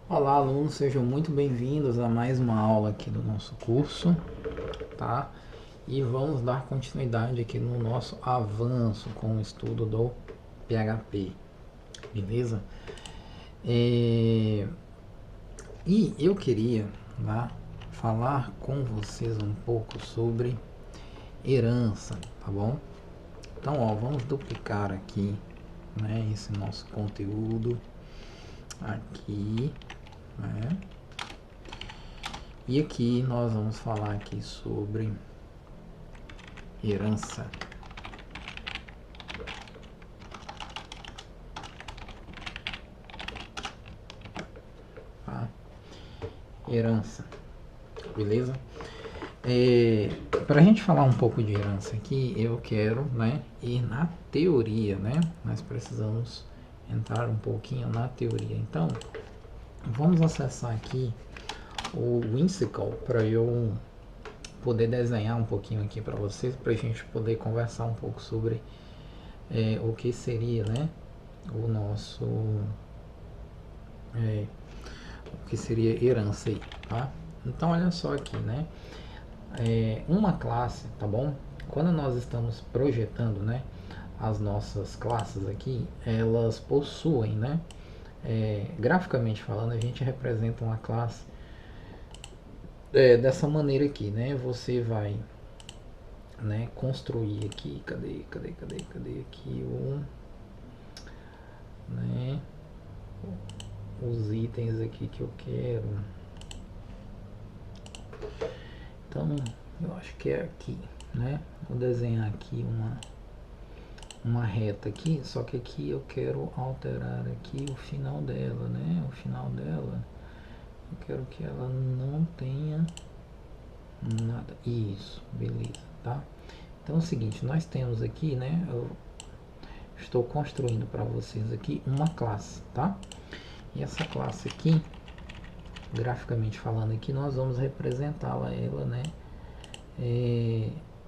Olá, alunos, sejam muito bem-vindos a mais uma aula aqui do nosso curso, tá? E vamos dar continuidade aqui no nosso avanço com o estudo do PHP, beleza? E eu queria, tá, falar com vocês um pouco sobre herança, tá bom? Então, ó, vamos duplicar aqui, né, esse nosso conteúdo aqui, né? E aqui nós vamos falar aqui sobre herança. Tá? Herança, beleza? Para a gente falar um pouco de herança aqui, eu quero, né, ir na teoria, né? Nós precisamos entrar um pouquinho na teoria. Então, vamos acessar aqui o Whimsical para eu poder desenhar um pouquinho aqui para vocês, para a gente poder conversar um pouco sobre o que seria, né, o nosso o que seria herança aí, tá? Então olha só aqui, né? Uma classe, tá bom? Quando nós estamos projetando, né, as nossas classes aqui, elas possuem, né? Graficamente falando, a gente representa uma classe dessa maneira aqui, né? Você vai, né, construir aqui, cadê aqui o, né, os itens aqui que eu quero. Então, eu acho que é aqui, né? Vou desenhar aqui uma reta aqui, só que aqui eu quero alterar aqui o final dela, né? O final dela, eu quero que ela não tenha nada. Isso, beleza, tá? Então é o seguinte, nós temos aqui, né? Eu estou construindo para vocês aqui uma classe, tá? E essa classe aqui, graficamente falando aqui, nós vamos representá-la, ela, né?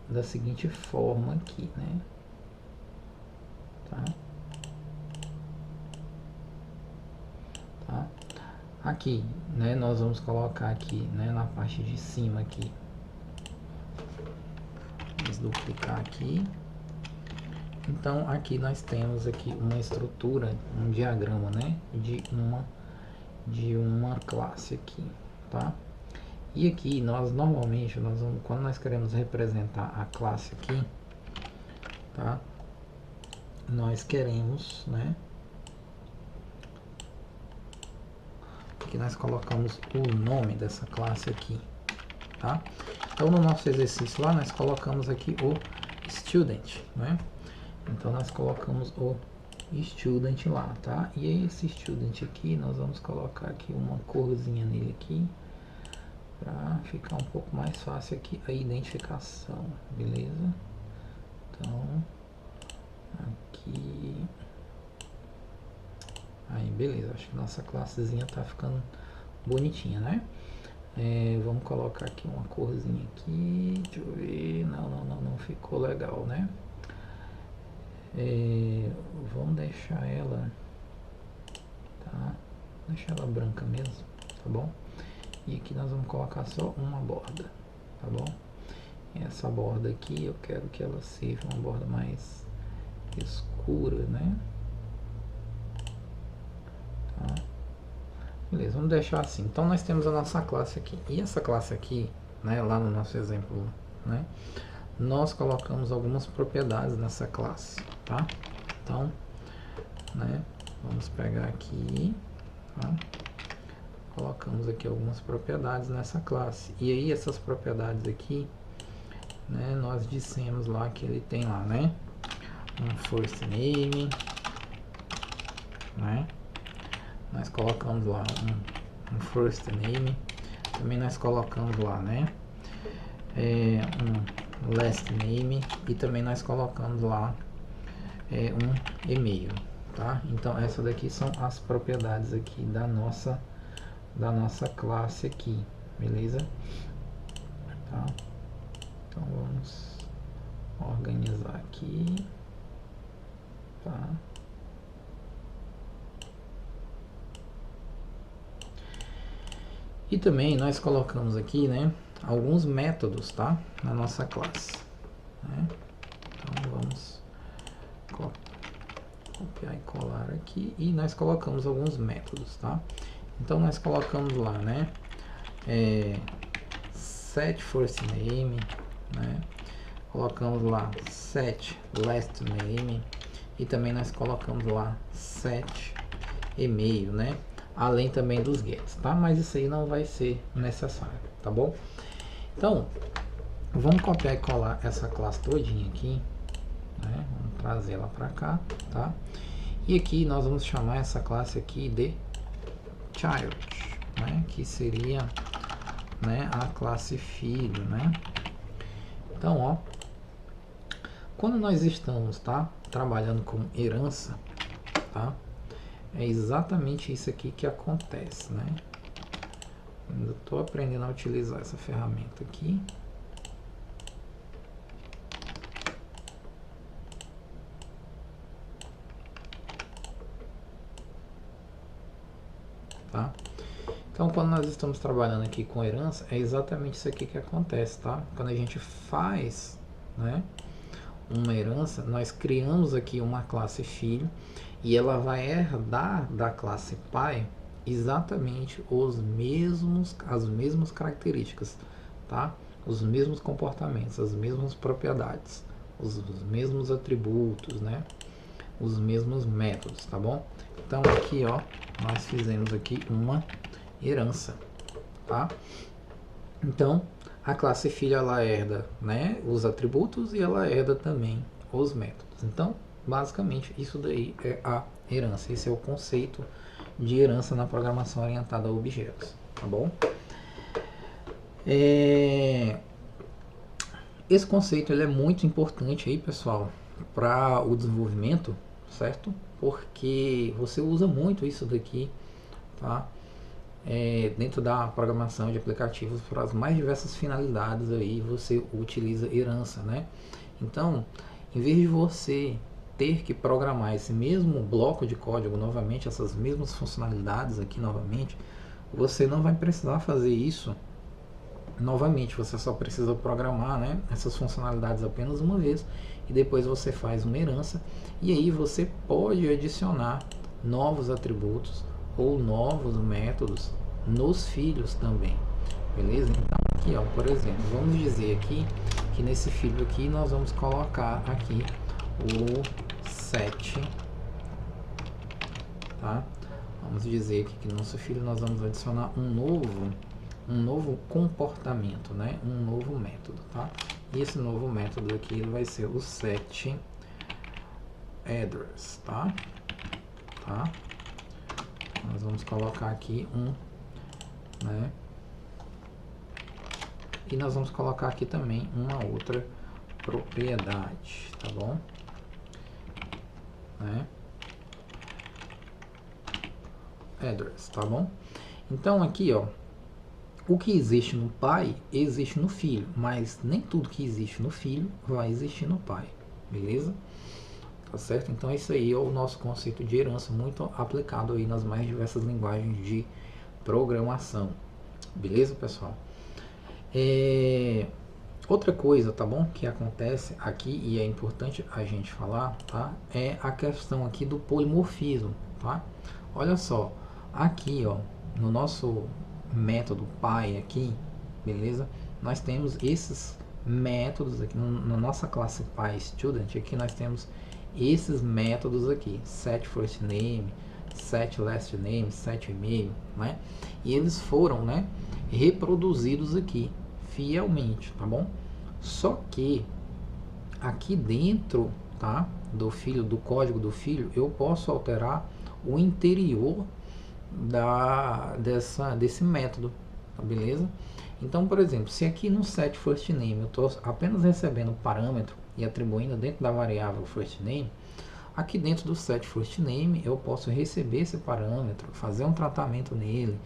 Da seguinte forma aqui, né? Tá? Tá? Aqui, né? Nós vamos colocar aqui, né? Na parte de cima aqui. Vamos duplicar aqui. Então aqui nós temos aqui uma estrutura, um diagrama, né? De uma classe aqui, tá? E aqui nós normalmente, quando nós queremos representar a classe aqui, tá? Nós queremos, né? Que nós colocamos o nome dessa classe aqui, tá? Então no nosso exercício lá nós colocamos aqui o student, né? Então nós colocamos o student lá, tá? E aí esse student aqui nós vamos colocar aqui uma corzinha nele aqui para ficar um pouco mais fácil aqui a identificação, beleza? Então aqui, aí beleza, acho que nossa classezinha tá ficando bonitinha, né? Vamos colocar aqui uma corzinha aqui, deixa eu ver, não ficou legal, né? Vamos deixar ela, tá? Deixar ela branca mesmo, tá bom? E aqui nós vamos colocar só uma borda, tá bom? E essa borda aqui eu quero que ela seja uma borda mais escura, né? Tá? Beleza, vamos deixar assim. Então nós temos a nossa classe aqui. E essa classe aqui, né, lá no nosso exemplo, né, nós colocamos algumas propriedades nessa classe, tá? Então, né, vamos pegar aqui, tá? Colocamos aqui algumas propriedades nessa classe. E aí essas propriedades aqui, né, nós dissemos lá que ele tem lá, né, um first name, né? Nós colocamos lá um first name, também nós colocamos lá, né, um last name e também nós colocamos lá um e-mail, tá? Então essas daqui são as propriedades aqui da nossa classe aqui, beleza? Tá? Então vamos organizar aqui, tá? E também nós colocamos aqui, né, alguns métodos, tá, na nossa classe, né? Então vamos copiar e colar aqui e nós colocamos alguns métodos, tá? Então nós colocamos lá, né, set first name, né? Colocamos lá set last name e também nós colocamos lá set e-mail, né? Além também dos gets, tá? Mas isso aí não vai ser necessário, tá bom? Então, vamos copiar e colar essa classe todinha aqui, né? Vamos trazer ela para cá, tá? E aqui nós vamos chamar essa classe aqui de child, né? Que seria, né, a classe filho, né? Então, ó, quando nós estamos, tá, trabalhando com herança, tá? É exatamente isso aqui que acontece, né? Ainda estou aprendendo a utilizar essa ferramenta aqui. Tá? Então, quando nós estamos trabalhando aqui com herança, é exatamente isso aqui que acontece, tá? Quando a gente faz, né, uma herança, nós criamos aqui uma classe filho e ela vai herdar da classe pai exatamente as mesmas características, tá? Os mesmos comportamentos, as mesmas propriedades, os mesmos atributos, né? Os mesmos métodos, tá bom? Então aqui, ó, nós fizemos aqui uma herança, tá? Então a classe filho ela herda, né, os atributos e ela herda também os métodos. Então basicamente isso daí é a herança. Esse é o conceito de herança na programação orientada a objetos, tá bom? Esse conceito ele é muito importante aí, pessoal, para o desenvolvimento, certo? Porque você usa muito isso daqui, tá? Dentro da programação de aplicativos para as mais diversas finalidades aí você utiliza herança, né? Então, em vez de você ter que programar esse mesmo bloco de código novamente, essas mesmas funcionalidades aqui novamente, você não vai precisar fazer isso novamente. Você só precisa programar, né, essas funcionalidades apenas uma vez e depois você faz uma herança e aí você pode adicionar novos atributos ou novos métodos nos filhos também, beleza? Então aqui, ó, por exemplo, vamos dizer aqui que nesse filho aqui nós vamos colocar aqui o set, tá? Vamos dizer aqui que no nosso filho nós vamos adicionar um novo comportamento, né? Um novo método, tá? E esse novo método aqui ele vai ser o set address, tá? Nós vamos colocar aqui né? E nós vamos colocar aqui também uma outra propriedade, tá bom? Né? Address, tá bom? Então aqui, ó, o que existe no pai existe no filho, mas nem tudo que existe no filho vai existir no pai, beleza? Tá certo? Então isso aí é o nosso conceito de herança muito aplicado aí nas mais diversas linguagens de programação, beleza, pessoal? Outra coisa, tá bom, que acontece aqui e é importante a gente falar, tá? É a questão aqui do polimorfismo, tá? Olha só, aqui, ó, no nosso método pai aqui, beleza? Nós temos esses métodos aqui na nossa classe pai student. Aqui nós temos esses métodos aqui: set first name, set last name, set email, né? E eles foram, né, reproduzidos aqui fielmente, tá bom? Só que aqui dentro, tá, do código do filho, eu posso alterar o interior desse método, tá, beleza? Então, por exemplo, se aqui no set first name eu estou apenas recebendo parâmetro e atribuindo dentro da variável first name, aqui dentro do set first name eu posso receber esse parâmetro, fazer um tratamento nele,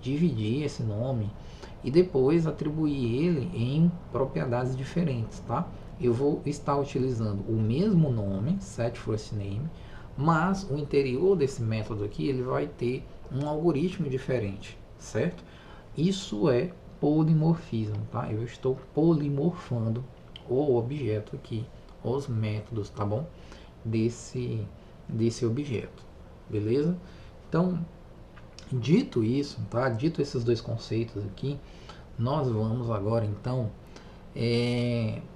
dividir esse nome e depois atribuir ele em propriedades diferentes, tá? Eu vou estar utilizando o mesmo nome, set first name, mas o interior desse método aqui ele vai ter um algoritmo diferente, certo? Isso é polimorfismo, tá? Eu estou polimorfando o objeto aqui, os métodos, tá bom? Desse objeto, beleza? Então, dito isso, tá? Dito esses dois conceitos aqui, nós vamos agora então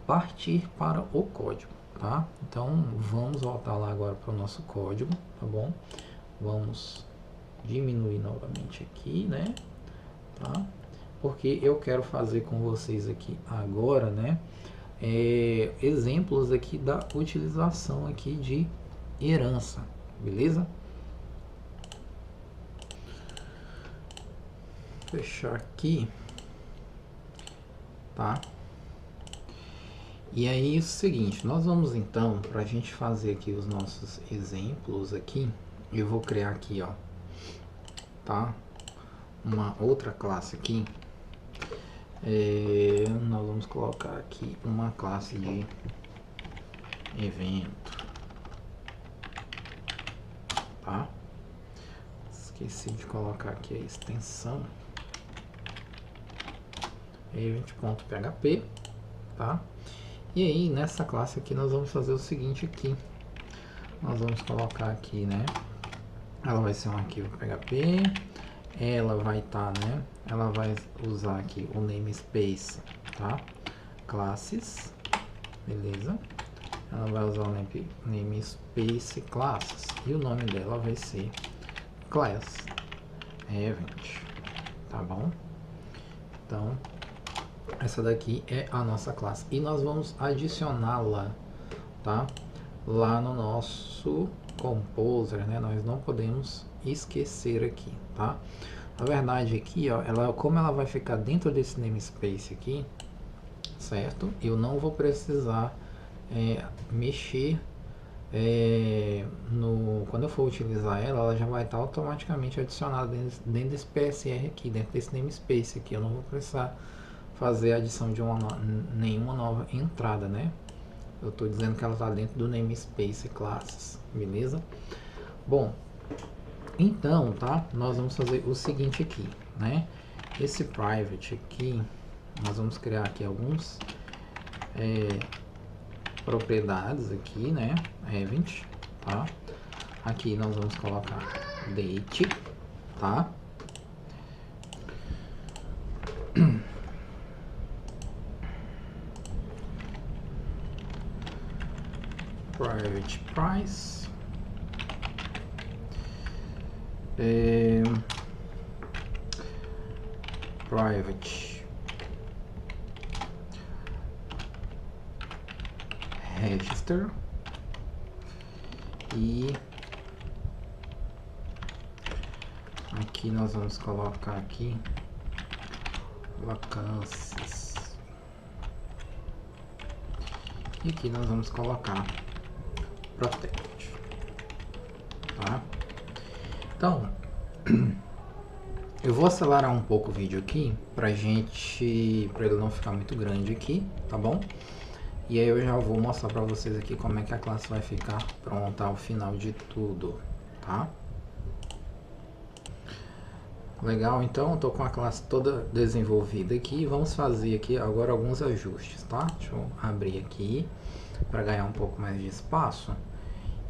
partir para o código, tá? Então vamos voltar lá agora para o nosso código, tá bom? Vamos diminuir novamente aqui, né? Tá? Porque eu quero fazer com vocês aqui agora, né? Exemplos aqui da utilização aqui de herança, beleza? Fechar aqui, tá? E aí é o seguinte, nós vamos então, para a gente fazer aqui os nossos exemplos aqui, eu vou criar aqui, ó, tá? Uma outra classe aqui. Nós vamos colocar aqui uma classe de evento, tá? Esqueci de colocar aqui a extensão event.php, tá? E aí nessa classe aqui nós vamos fazer o seguinte aqui, nós vamos colocar aqui, né? Ela vai ser um arquivo PHP, ela vai estar, né? Ela vai usar aqui o namespace, tá? Classes, beleza? Ela vai usar o namespace classes e o nome dela vai ser class event, tá bom? Então essa daqui é a nossa classe e nós vamos adicioná-la, tá? Lá no nosso composer, né? Nós não podemos esquecer aqui, tá? Na verdade aqui, ó, como ela vai ficar dentro desse namespace aqui, certo? Eu não vou precisar mexer quando eu for utilizar ela já vai estar automaticamente adicionada dentro desse PSR aqui, dentro desse namespace aqui. Eu não vou precisar fazer a adição de nenhuma nova entrada, né? Eu estou dizendo que ela está dentro do namespace classes, beleza? Bom, então, tá? Nós vamos fazer o seguinte aqui, né? Esse private aqui, nós vamos criar aqui alguns propriedades aqui, né? Event, tá? Aqui nós vamos colocar date, tá? Private price, private register e aqui nós vamos colocar aqui vacâncias e aqui nós vamos colocar protect, tá? Então eu vou acelerar um pouco o vídeo aqui para ele não ficar muito grande aqui, tá bom? E aí eu já vou mostrar para vocês aqui como é que a classe vai ficar pronta ao final de tudo, tá? Legal, então eu tô com a classe toda desenvolvida aqui. Vamos fazer aqui agora alguns ajustes, tá? Deixa eu abrir aqui para ganhar um pouco mais de espaço.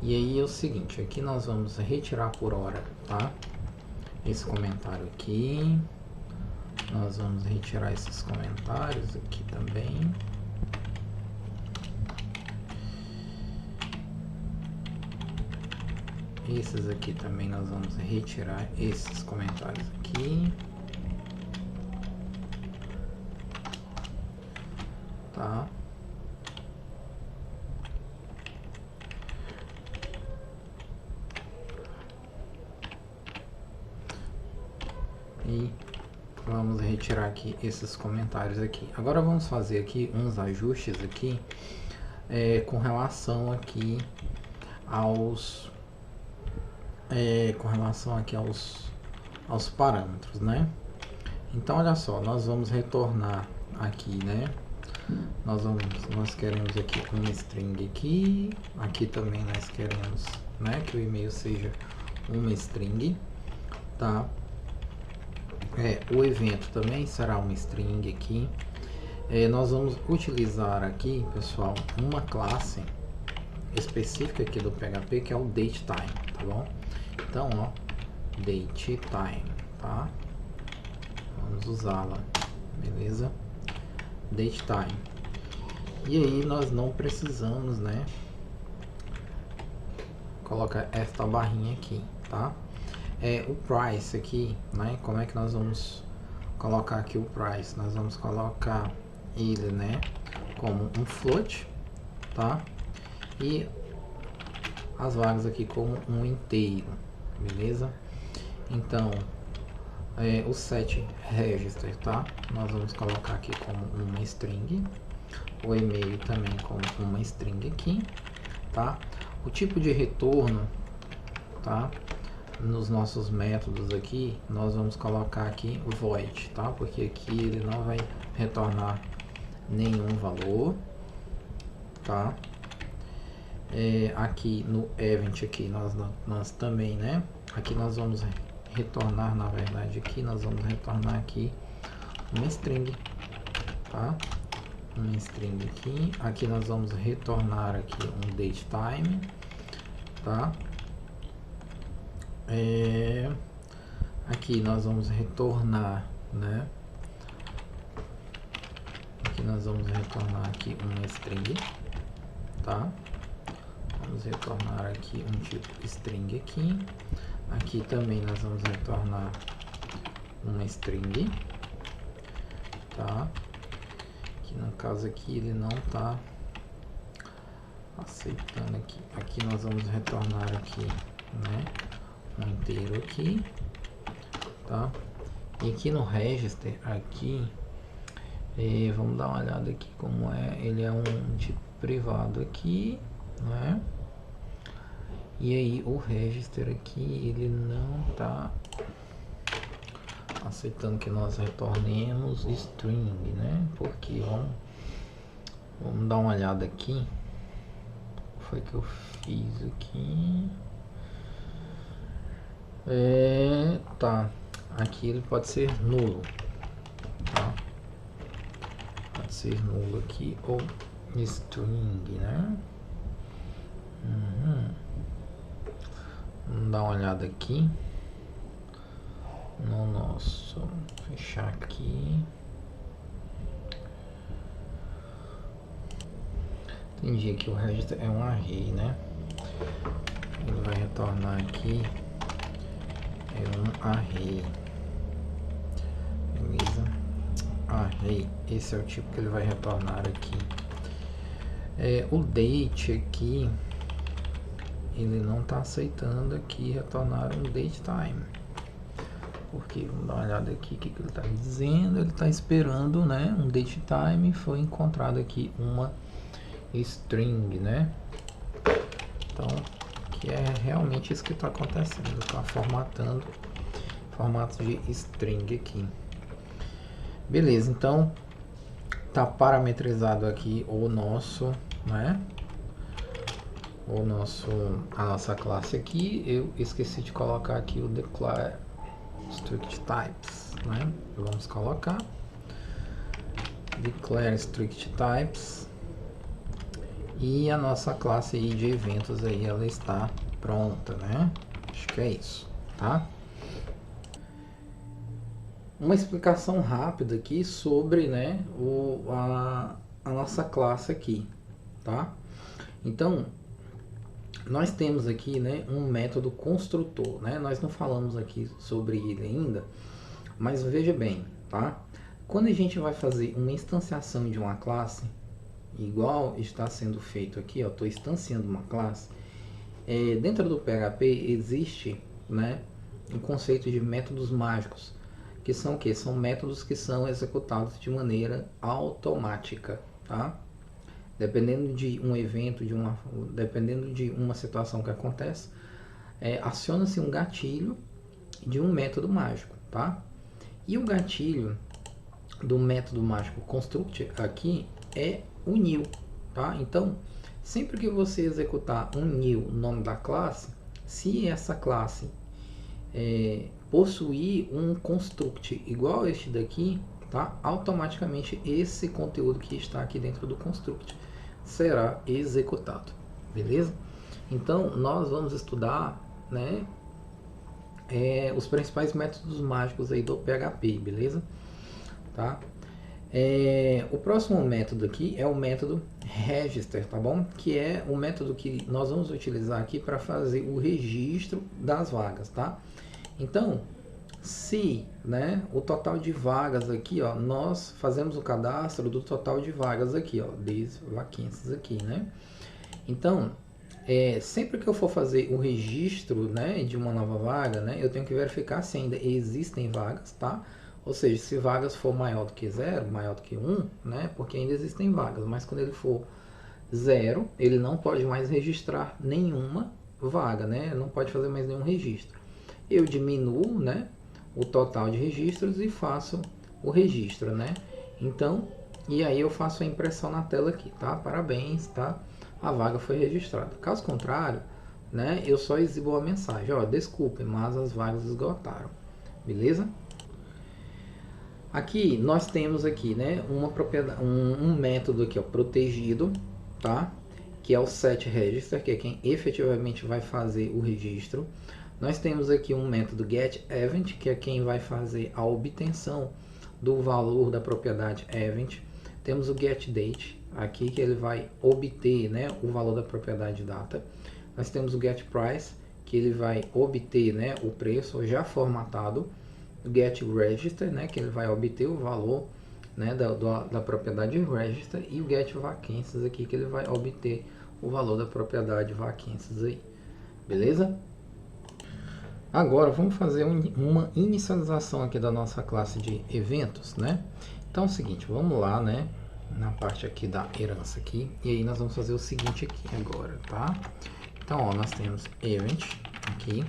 E aí é o seguinte, aqui nós vamos retirar por hora, tá? Esse comentário aqui. Nós vamos retirar esses comentários aqui também. Esses aqui também nós vamos retirar esses comentários aqui. Tá? E vamos retirar aqui esses comentários aqui. Agora vamos fazer aqui uns ajustes aqui com relação aqui aos aos parâmetros, né? Então olha só, nós vamos retornar aqui, né? Nós queremos aqui uma string aqui também nós queremos, né, que o e-mail seja uma string, tá? O evento também será uma string aqui. Nós vamos utilizar aqui, pessoal, uma classe específica aqui do PHP, que é o datetime, tá bom? Então, ó, datetime, tá? Vamos usá-la, beleza? Datetime. E aí nós não precisamos, né, colocar esta barrinha aqui, tá? O price aqui, né? Como é que nós vamos colocar aqui o price? Nós vamos colocar ele, né, como um float, tá? E as vagas aqui como um inteiro, beleza? Então, o set register, tá? Nós vamos colocar aqui como uma string, o e-mail também como uma string aqui, tá? O tipo de retorno, tá? Nos nossos métodos aqui, nós vamos colocar aqui o void, tá? Porque aqui ele não vai retornar nenhum valor, tá? Aqui no event aqui nós também, né? Aqui nós vamos retornar, na verdade, aqui nós vamos retornar aqui uma string, tá? Uma string aqui. Aqui nós vamos retornar aqui um datetime, tá? Aqui nós vamos retornar, né? Aqui nós vamos retornar aqui uma string, tá? Vamos retornar aqui um tipo string aqui. Aqui também nós vamos retornar uma string, tá? Que no caso aqui ele não tá aceitando aqui. Aqui nós vamos retornar aqui, né, um inteiro aqui, tá? E aqui no register aqui, vamos dar uma olhada aqui como é. Ele é um tipo privado aqui, né? E aí o register aqui ele não tá aceitando que nós retornemos string, né? Porque vamos dar uma olhada aqui. O que foi que eu fiz aqui? Tá. Aqui ele pode ser nulo, tá? Pode ser nulo aqui ou string, né? Vamos dar uma olhada aqui no nosso, fechar aqui. Entendi que o register é um array, né? Ele vai retornar aqui um array, beleza? Array, esse é o tipo que ele vai retornar aqui. O date aqui, ele não está aceitando aqui retornar um datetime. Porque vamos dar uma olhada aqui o que ele está dizendo. Ele está esperando, né, um datetime. Foi encontrado aqui uma string, né? Então, que é realmente isso que está acontecendo. Está formatando formato de string aqui. Beleza, então tá parametrizado aqui o nosso, né? A nossa classe aqui. Eu esqueci de colocar aqui o declare strict types, né? Vamos colocar declare strict types e a nossa classe aí de eventos aí ela está pronta, né? Acho que é isso, tá? Uma explicação rápida aqui sobre, né, a nossa classe aqui, tá? Então, nós temos aqui, né, um método construtor, né? Nós não falamos aqui sobre ele ainda, mas veja bem, tá? Quando a gente vai fazer uma instanciação de uma classe, igual está sendo feito aqui, ó, estou instanciando uma classe, dentro do PHP existe, né, um conceito de métodos mágicos, que são o quê? São métodos que são executados de maneira automática, tá? Dependendo de um evento, dependendo de uma situação que acontece, aciona-se um gatilho de um método mágico, tá? E o gatilho do método mágico construct aqui é o new, tá? Então, sempre que você executar um new, nome da classe, se essa classe possuir um construct igual este daqui, tá? Automaticamente esse conteúdo que está aqui dentro do construct será executado, beleza? Então nós vamos estudar, né, os principais métodos mágicos aí do PHP, beleza? Tá? O próximo método aqui é o método register, tá bom? Que é o método que nós vamos utilizar aqui para fazer o registro das vagas, tá? Então, se, né, o total de vagas aqui, ó, nós fazemos o cadastro do total de vagas aqui, ó, das vacancies aqui, né? Então, sempre que eu for fazer o registro, né, de uma nova vaga, né, eu tenho que verificar se ainda existem vagas, tá? Ou seja, se vagas for maior do que 0, maior do que 1, né, porque ainda existem vagas, mas quando ele for 0, ele não pode mais registrar nenhuma vaga, né, não pode fazer mais nenhum registro. Eu diminuo, né, o total de registros e faço o registro, né? Então, e aí eu faço a impressão na tela aqui, tá? Parabéns, tá? A vaga foi registrada. Caso contrário, né, eu só exibo a mensagem, ó, desculpe, mas as vagas esgotaram, beleza? Aqui nós temos aqui, né, uma propriedade, um método aqui, ó, protegido, tá? Que é o setRegister, que é quem efetivamente vai fazer o registro. Nós temos aqui um método getEvent, que é quem vai fazer a obtenção do valor da propriedade event. Temos o getDate, aqui que ele vai obter, né, o valor da propriedade data. Nós temos o getPrice, que ele vai obter, né, o preço já formatado. O getRegister, né, que ele vai obter o valor, né, da propriedade register. E o getVacancies aqui, que ele vai obter o valor da propriedade vacancies aí. Beleza? Agora vamos fazer uma inicialização aqui da nossa classe de eventos, né? Então é o seguinte, vamos lá, né, na parte aqui da herança aqui, e aí nós vamos fazer o seguinte aqui agora, tá? Então, ó, nós temos event aqui,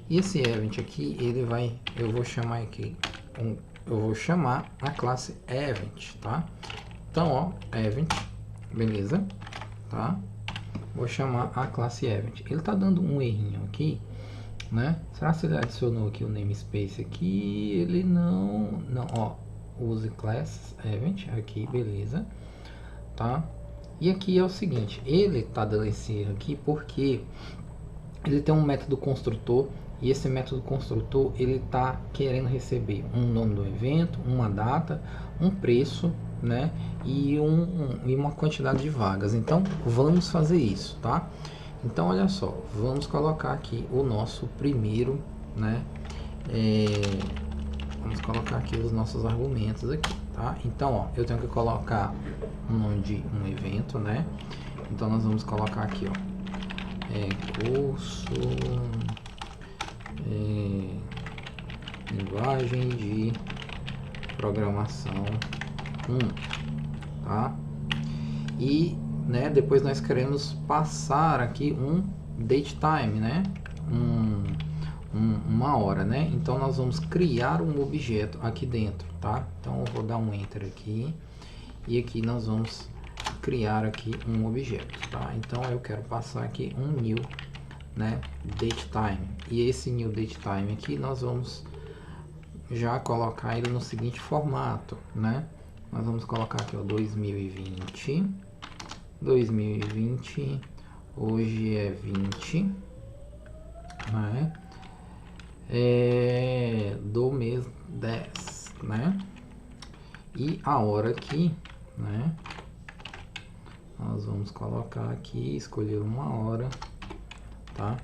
e esse event aqui, ele vai, eu vou chamar aqui, eu vou chamar a classe event, tá? Então, ó, event, beleza, tá? Vou chamar a classe event. Ele tá dando um errinho aqui, né? Será que ele adicionou aqui o namespace aqui? Ele não, ó, use class event aqui, beleza, tá? E aqui é o seguinte, ele tá dando esse erro aqui porque ele tem um método construtor, e esse método construtor ele tá querendo receber um nome do evento, uma data, um preço, né, e uma quantidade de vagas. Então vamos fazer isso, tá? Então olha só, vamos colocar aqui o nosso primeiro, né, vamos colocar aqui os nossos argumentos aqui, tá? Então, ó, eu tenho que colocar o nome de um evento, né? Então nós vamos colocar aqui, ó, curso, linguagem de programação 1, tá? E, né, depois nós queremos passar aqui um datetime, né? Uma hora, né? Então nós vamos criar um objeto aqui dentro, tá? Então eu vou dar um enter aqui, e aqui nós vamos criar aqui um objeto, tá? Então eu quero passar aqui um new, né, datetime, e esse new datetime aqui nós vamos já colocar ele no seguinte formato, né? Nós vamos colocar aqui, ó, 2020, hoje é 20, né? Do mês 10, né? E a hora aqui, né, nós vamos colocar aqui, escolher uma hora, tá?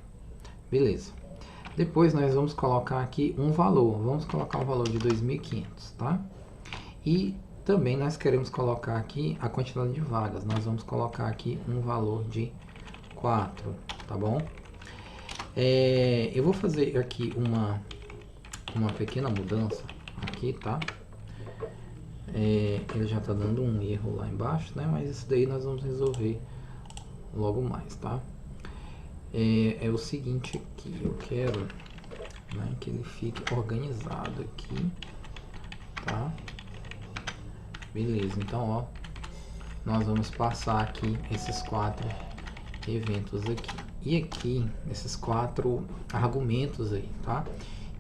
Beleza. Depois nós vamos colocar aqui um valor, vamos colocar o valor de 2.500, tá? E também nós queremos colocar aqui a quantidade de vagas, nós vamos colocar aqui um valor de 4, tá bom? Eu vou fazer aqui uma pequena mudança aqui, tá? Ele já tá dando um erro lá embaixo, né? Mas isso daí nós vamos resolver logo mais, tá? É o seguinte aqui, eu quero, né, que ele fique organizado aqui, tá? Beleza, então, ó, nós vamos passar aqui esses 4 eventos aqui. E aqui, esses 4 argumentos aí, tá?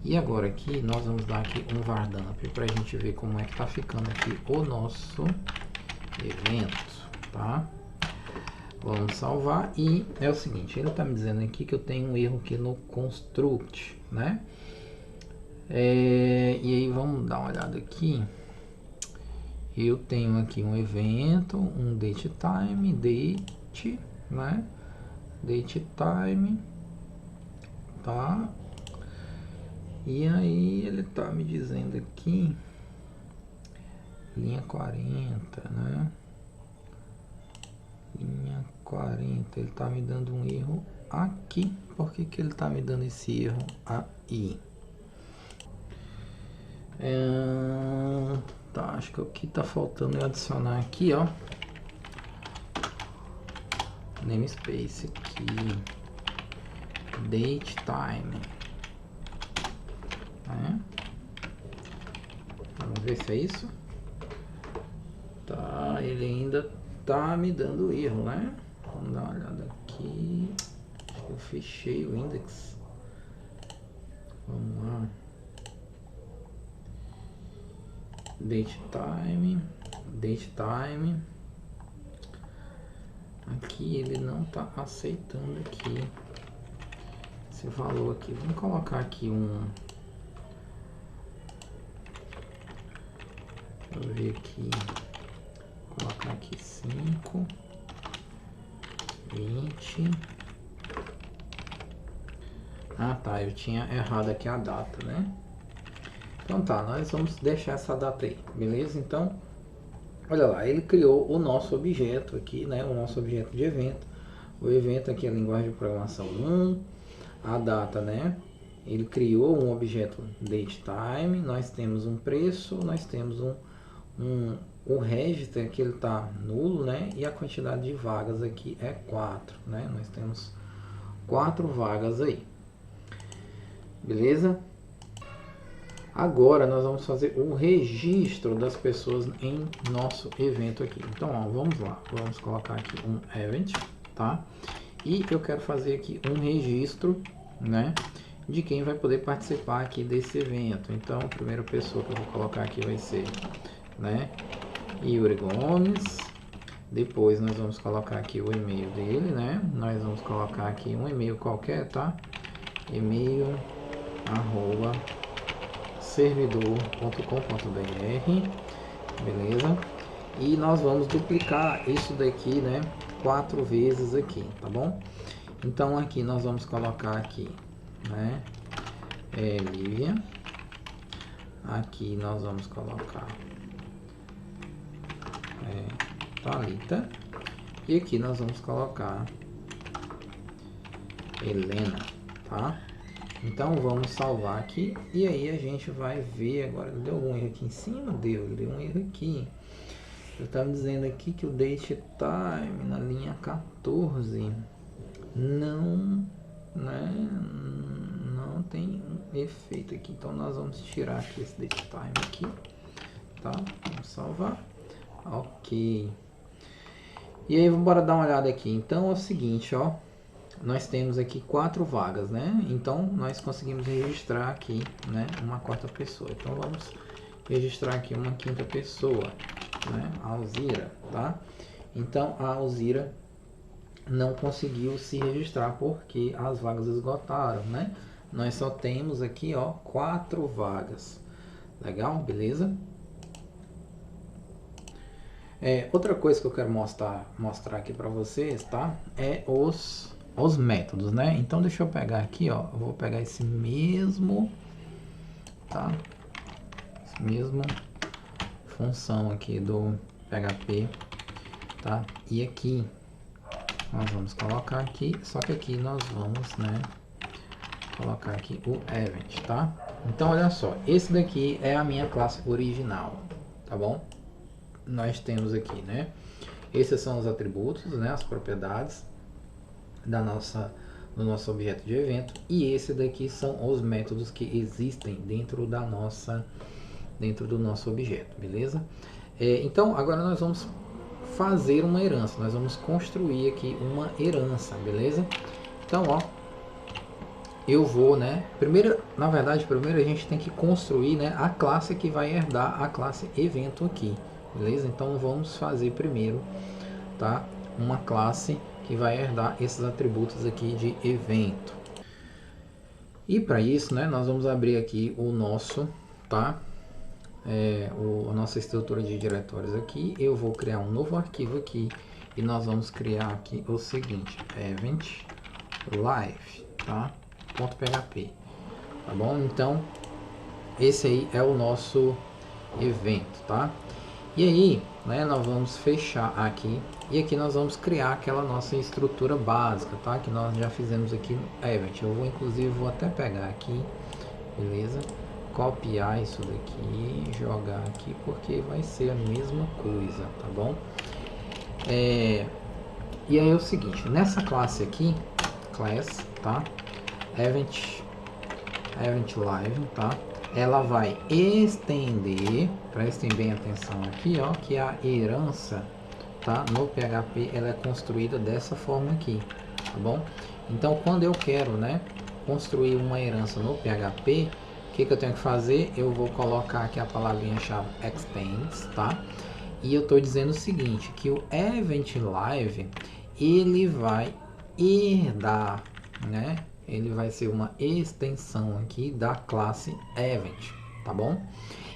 E agora aqui nós vamos dar aqui um var dump para a gente ver como é que tá ficando aqui o nosso evento, tá? Vamos salvar e é o seguinte, ele tá me dizendo aqui que eu tenho um erro aqui no construct, né? E aí vamos dar uma olhada aqui. Eu tenho aqui um evento, um date time, date, né? Date time, tá? E aí ele tá me dizendo aqui, linha 40, né? Linha 40, ele tá me dando um erro aqui. Por que que ele tá me dando esse erro aí? Tá, acho que o que tá faltando é adicionar aqui, ó, namespace aqui, date time, né? Vamos ver se é isso. Tá, ele ainda tá me dando erro, né? Vamos dar uma olhada aqui. Acho que eu fechei o index. Vamos lá. Date time. Aqui ele não tá aceitando aqui esse valor aqui. Vamos colocar aqui um. Deixa eu ver aqui. Vou colocar aqui 5, 20. Ah tá, eu tinha errado aqui a data, né? Então tá, nós vamos deixar essa data aí, beleza? Então, olha lá, ele criou o nosso objeto aqui, né? O nosso objeto de evento. O evento aqui é a linguagem de programação 1, a data, né? Ele criou um objeto datetime, nós temos um preço, nós temos o register que ele está nulo, né? E a quantidade de vagas aqui é 4, né? Nós temos 4 vagas aí, beleza? Agora nós vamos fazer o registro das pessoas em nosso evento aqui. Então, ó, vamos lá, vamos colocar aqui um event, tá? E eu quero fazer aqui um registro, né, de quem vai poder participar aqui desse evento. Então, a primeira pessoa que eu vou colocar aqui vai ser, né, Yuri Gomes. Depois nós vamos colocar aqui o e-mail dele, né? Nós vamos colocar aqui um e-mail qualquer, tá? E-mail @servidor.com.br, beleza? E nós vamos duplicar isso daqui, né, 4 vezes aqui, tá bom? Então aqui nós vamos colocar aqui, né, Lívia. Aqui nós vamos colocar Thalita. E aqui nós vamos colocar Helena, tá? Então vamos salvar aqui e aí a gente vai ver agora. Deu um erro aqui em cima? Deu um erro aqui. Ele está me dizendo aqui que o date time na linha 14 não, né, não tem um efeito aqui. Então nós vamos tirar aqui esse date time aqui, tá? Vamos salvar. Ok. E aí vamos dar uma olhada aqui. Então é o seguinte, ó. Nós temos aqui 4 vagas, né? Então nós conseguimos registrar aqui, né, uma 4ª pessoa. Então vamos registrar aqui uma 5ª pessoa, né? A Alzira, tá? Então a Alzira não conseguiu se registrar porque as vagas esgotaram, né? Nós só temos aqui, ó, 4 vagas. Legal? Beleza? Outra coisa que eu quero mostrar aqui para vocês, tá? É os métodos, né? Então deixa eu pegar aqui, ó, eu vou pegar esse mesmo, tá? Esse mesmo função aqui do PHP, tá? E aqui nós vamos colocar aqui, só que aqui nós vamos, né, colocar aqui o event, tá? Então olha só, esse daqui é a minha classe original, tá bom? Nós temos aqui, né? Esses são os atributos, né? As propriedades do nosso objeto de evento, e esse daqui são os métodos que existem dentro do nosso objeto, beleza? Então agora nós vamos fazer uma herança, nós vamos construir aqui uma herança, beleza? Então, ó, eu vou, né, na verdade, primeiro a gente tem que construir, né, a classe que vai herdar a classe evento aqui, beleza? Então vamos fazer primeiro, tá, uma classe que vai herdar esses atributos aqui de evento. E para isso, né, nós vamos abrir aqui o nosso, tá, a nossa estrutura de diretórios aqui. Eu vou criar um novo arquivo aqui e nós vamos criar aqui o seguinte, event live, tá, .php, tá bom? Então esse aí é o nosso evento, tá? E aí, né, nós vamos fechar aqui e aqui nós vamos criar aquela nossa estrutura básica, tá? Que nós já fizemos aqui no event. Eu vou inclusive vou até pegar aqui, beleza? Copiar isso daqui, jogar aqui porque vai ser a mesma coisa, tá bom? E aí é o seguinte, nessa classe aqui, class, tá? Event live, tá? Ela vai estender, prestem bem atenção aqui, ó, que a herança, tá, no PHP ela é construída dessa forma aqui, tá bom? Então quando eu quero, né, construir uma herança no PHP, o que eu tenho que fazer? Eu vou colocar aqui a palavrinha-chave extends, tá? E eu estou dizendo o seguinte, que o event live ele vai herdar, né? Ele vai ser uma extensão aqui da classe event, tá bom?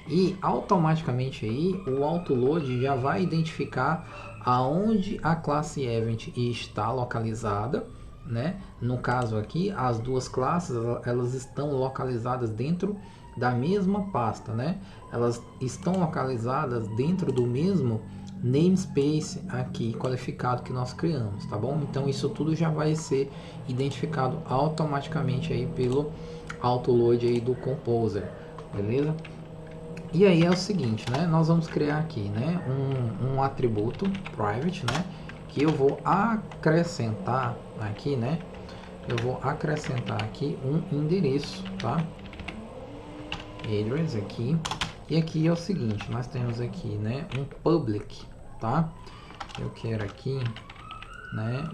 E automaticamente aí o autoload já vai identificar aonde a classe event está localizada, né? No caso aqui, as duas classes elas estão localizadas dentro da mesma pasta, né? Elas estão localizadas dentro do mesmo namespace aqui qualificado que nós criamos, tá bom? Então isso tudo já vai ser identificado automaticamente aí pelo autoload aí do Composer, beleza? E aí é o seguinte, né? Nós vamos criar aqui, né, um atributo private, né, que eu vou acrescentar aqui, né? Eu vou acrescentar aqui um endereço, tá? Address aqui. E aqui é o seguinte, nós temos aqui, né, um public, tá? Eu quero aqui, né,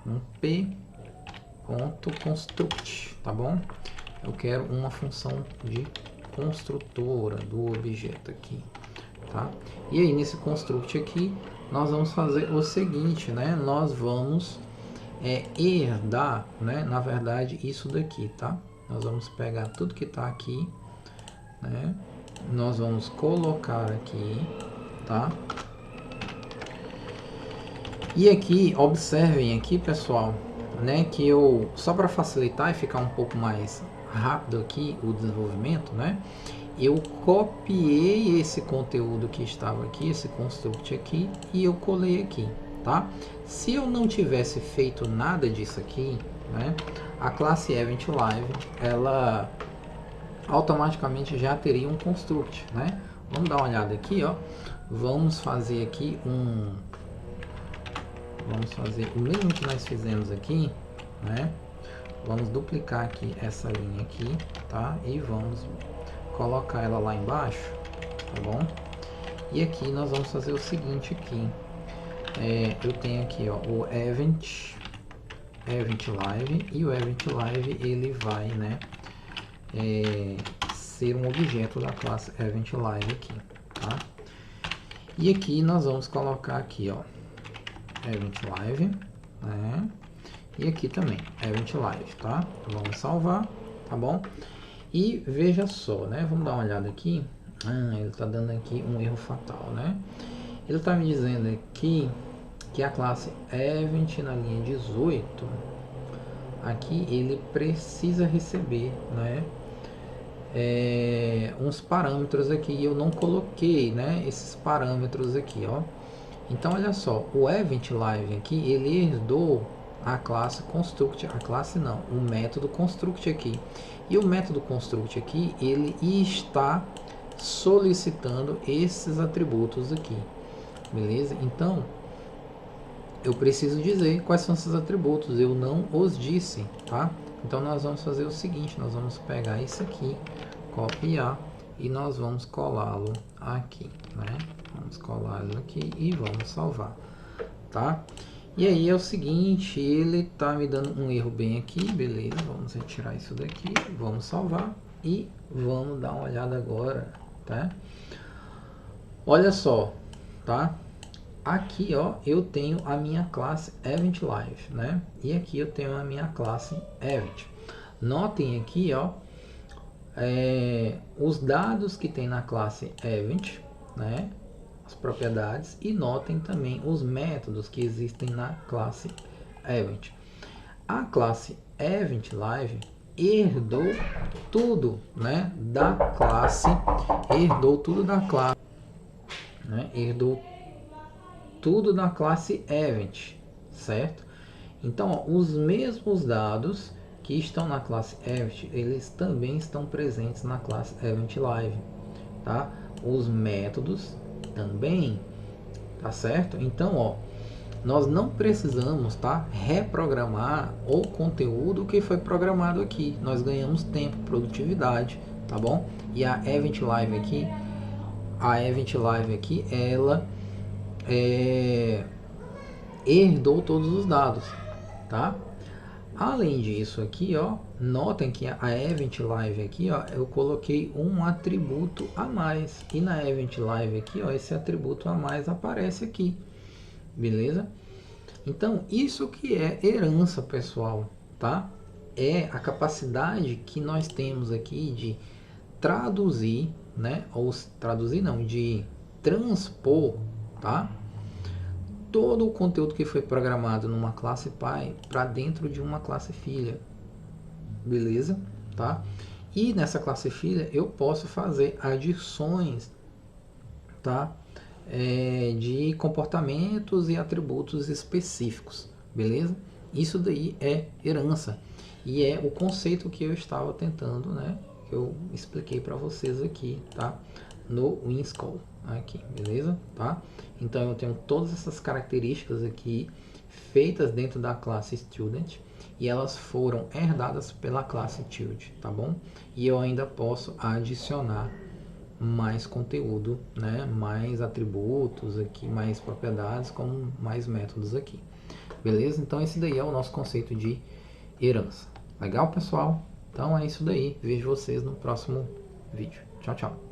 um p.construct, tá bom? Eu quero uma função de construtora do objeto aqui, tá? E aí nesse construct aqui nós vamos fazer o seguinte, né? Nós vamos herdar, né? Na verdade isso daqui, tá? Nós vamos pegar tudo que está aqui, né? Nós vamos colocar aqui, tá? E aqui observem aqui, pessoal, né? Que eu só para facilitar e ficar um pouco mais rápido aqui o desenvolvimento, né? Eu copiei esse conteúdo que estava aqui, esse construct aqui, e eu colei aqui, tá? Se eu não tivesse feito nada disso aqui, né? A classe event live, ela automaticamente já teria um construct, né? Vamos dar uma olhada aqui, ó. Vamos fazer aqui vamos fazer o mesmo que nós fizemos aqui, né? Vamos duplicar aqui essa linha aqui, tá? E vamos colocar ela lá embaixo, tá bom? E aqui nós vamos fazer o seguinte aqui. Eu tenho aqui, ó, o event live, e o event live ele vai, né, ser um objeto da classe event live aqui, tá? E aqui nós vamos colocar aqui, ó, event live, né? E aqui também, event live, tá? Vamos salvar, tá bom? E veja só, né? Vamos dar uma olhada aqui. Ele tá dando aqui um erro fatal, né? Ele tá me dizendo aqui que a classe event na linha 18, aqui ele precisa receber, né? Uns parâmetros aqui, e eu não coloquei, né? Esses parâmetros aqui, ó. Então, olha só, o event live aqui, ele herdou a classe construct, a classe não, o método construct aqui. E o método construct aqui, ele está solicitando esses atributos aqui, beleza? Então, eu preciso dizer quais são esses atributos, eu não os disse, tá? Então, nós vamos fazer o seguinte, nós vamos pegar isso aqui, copiar, e nós vamos colá-lo aqui, né? Vamos colá-lo aqui e vamos salvar, tá? E aí é o seguinte, ele tá me dando um erro bem aqui, beleza, vamos retirar isso daqui, vamos salvar e vamos dar uma olhada agora, tá? Olha só, tá? Aqui, ó, eu tenho a minha classe Event Live, né? E aqui eu tenho a minha classe Event. Notem aqui, ó, os dados que tem na classe Event, né? As propriedades, e notem também os métodos que existem na classe Event. A classe Event Live herdou tudo, né, da classe, né, herdou tudo da classe Event, certo? Então, ó, os mesmos dados que estão na classe Event, eles também estão presentes na classe Event Live, tá? Os métodos também, tá certo? Então, ó, nós não precisamos, tá, reprogramar o conteúdo que foi programado aqui. Nós ganhamos tempo, produtividade, tá bom? E a Event Live aqui, ela herdou todos os dados, tá? Além disso aqui, ó, notem que a Event Live aqui, ó, eu coloquei um atributo a mais. E na Event Live aqui, ó, esse atributo a mais aparece aqui. Beleza? Então, isso que é herança, pessoal, tá? É a capacidade que nós temos aqui de traduzir, né? Ou traduzir não, de transpor, tá? Todo o conteúdo que foi programado numa classe pai para dentro de uma classe filha, beleza? Tá? E nessa classe filha eu posso fazer adições, tá? De comportamentos e atributos específicos, beleza? Isso daí é herança e é o conceito que eu estava tentando, né? Que eu expliquei para vocês aqui, tá? No WinSchool, aqui, beleza? Tá? Então eu tenho todas essas características aqui feitas dentro da classe Student e elas foram herdadas pela classe Child, tá bom? E eu ainda posso adicionar mais conteúdo, né? Mais atributos aqui, mais propriedades, como mais métodos aqui, beleza? Então esse daí é o nosso conceito de herança. Legal, pessoal? Então é isso daí. Vejo vocês no próximo vídeo. Tchau, tchau.